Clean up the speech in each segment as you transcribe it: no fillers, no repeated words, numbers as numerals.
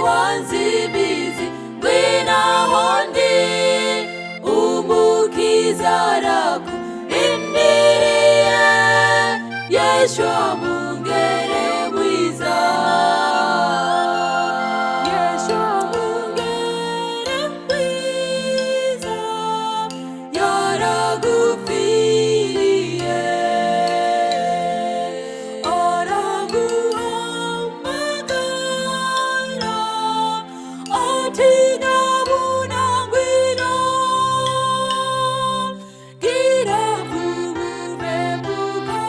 wanzibizi wina hondi umukiza raku indiriye Yeshua Mwungere Mwiza. Yeshua Mwungere Mwiza yaragupfiriye araguhamagara ati nabunangwira gira vububebuka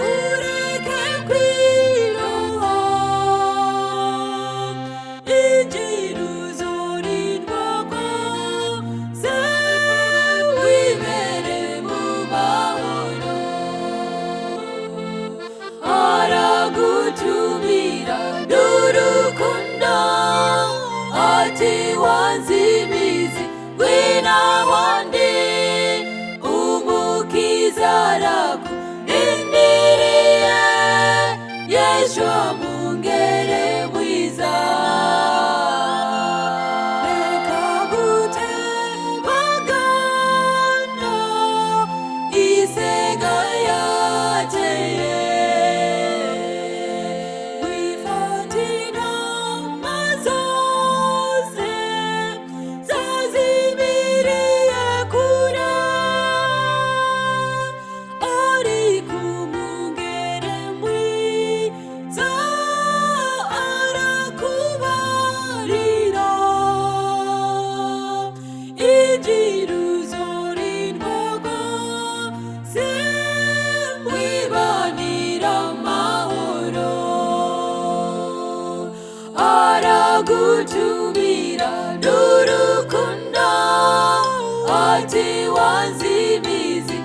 ureke kwiroha injira uzorindwa rwose wibere mu mahoro. Aragutumira n'urukundo ati wanzimizi wina hondi umukiza raku indiriye Yeshua Mwungere Mwiza. Reka gutebagana isega yateye wifatira mazose zazimiriye kure ariko Mwungere Mwiza arakubarira injira uzorindwa rwose mwibanira amahoro. Aragutumira n'urukundo ati wanzimizi